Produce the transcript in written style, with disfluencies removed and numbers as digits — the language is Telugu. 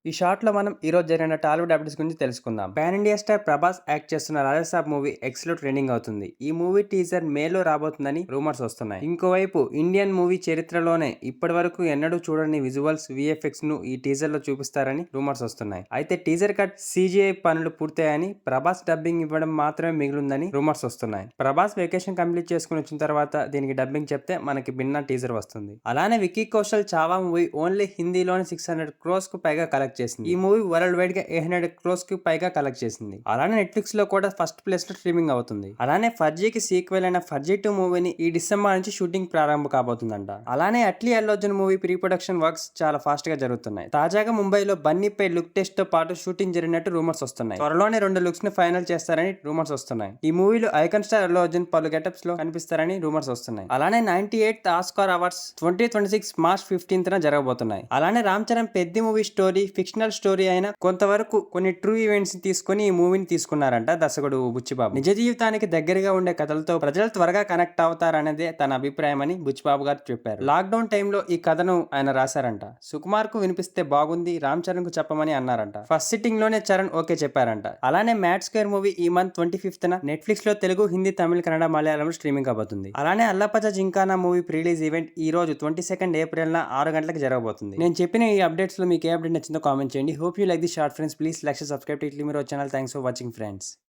ఈ షార్ట్‌లో మనం ఈరోజు జరిగిన టాలీవుడ్ అప్డేట్స్ గురించి తెలుసుకుందాం. Pan India star Prabhas act చేస్తున్న 'రాజాసాబ్' మూవీ ఎక్స్‌లో ట్రెండింగ్ అవుతుంది. ఈ మూవీ టీజర్ మేలో రాబోతుందని రూమర్స్ వస్తున్నాయి. ఇంకోవైపు ఇండియన్ మూవీ చరిత్రలోనే ఇప్పటివరకు ఎన్నడూ చూడని విజువల్స్, వీఎఫ్ఎక్స్‌ను ఈ టీజర్‌లో చూపిస్తారని రూమర్స్ వస్తున్నాయి. అయితే టీజర్ కట్, సీజీఐ పనులు పూర్తయ్యాయని, ప్రభాస్ డబ్బింగ్ ఇవ్వడం మాత్రమే మిగిలుందని రూమర్స్ వస్తున్నాయి. ప్రభాస్ వెకేషన్ కంప్లీట్ చేసుకుని వచ్చిన తర్వాత దీనికి డబ్బింగ్ చెప్తే మనకి భిన్న టీజర్ వస్తుంది. అలానే విక్కీ కౌశల్ 'చావా' మూవీ ఓన్లీ హిందీలోనే 600 క్రోర్స్ కు పైగా కలెక్ట్ చేసింది. ఈ మూవీ వరల్డ్ వైడ్ గా 800 క్రోర్స్ కి పైగా కలెక్ట్ చేసింది. అలానే నెట్ఫ్లిక్స్ లో కూడా ఫస్ట్ ప్లేస్ లో స్ట్రీమింగ్ అవుతుంది. అలానే ఫర్జీకి సీక్వెల్ అయిన ఫర్జీ 2 మూవీని ఈ డిసెంబర్ నుంచి షూటింగ్ ప్రారంభం కాబోతుందంట. అలానే Atlee Allu Arjun movie pre production works చాలా ఫాస్ట్ గా జరుగుతున్నాయి. తాజాగా ముంబైలో బన్నీపై లుక్ టెస్ట్ తో పాటు షూటింగ్ జరిగినట్టు రూమర్స్ వస్తున్నాయి. త్వరలోనే 2 లుక్స్ ని ఫైనల్ చేస్తారని రూమర్స్ వస్తున్నాయి. ఈ మూవీలో ఐకాన్ స్టార్ అల్లు అర్జున్ పలు గెటప్స్ లో కనిపిస్తారని రూమర్స్ వస్తున్నాయి. అలానే 98th ఆస్కార్ అవార్డ్స్ 2026 మార్చ్ 15న జరగబోతున్నాయి. అలానే Ram Charan Peddi movie story fictional story అయినా కొంతవరకు కొన్ని ట్రూ ఈవెంట్స్ తీసుకుని ఈ మూవీని తీసుకున్నారంట దర్శకుడు బుచ్చిబాబు. నిజ జీవితానికి దగ్గరగా ఉండే కథలతో ప్రజలు త్వరగా కనెక్ట్ అవుతారనేదే తన అభిప్రాయం అని బుచ్చిబాబు గారు చెప్పారు. లాక్డౌన్ టైంలో ఈ కథను ఆయన రాశారంట. సుకుమార్ కు వినిపిస్తే బాగుంది, రామ్ చరణ్ కు చెప్పమని అన్నారంట. ఫస్ట్ సిట్టింగ్ లోనే చరణ్ ఓకే చెప్పారంట. అలానే మ్యాట్ స్క్వేర్ మూవీ ఈ మంత్ 25న నెట్ఫ్లిక్స్ లో తెలుగు, హిందీ, తమిళ, కన్నడ, మలయాళంలో స్ట్రీమింగ్ అవబోతుంది. అలానే అల్లపచ్చ జింకానా మూవీ ప్రీలీజ్ ఈవెంట్ ఈ రోజు 22nd ఏప్రిల్ 6 గంటలకు జరగబోతుంది. నేను చెప్పిన ఈ అప్డేట్స్ లో మీకు ఏ అప్డేట్ నచ్చిందో కామెంట్ చేయండి. Hope you like this short, friends. Please like and subscribe to Itlimiro channel. Thanks for watching, friends.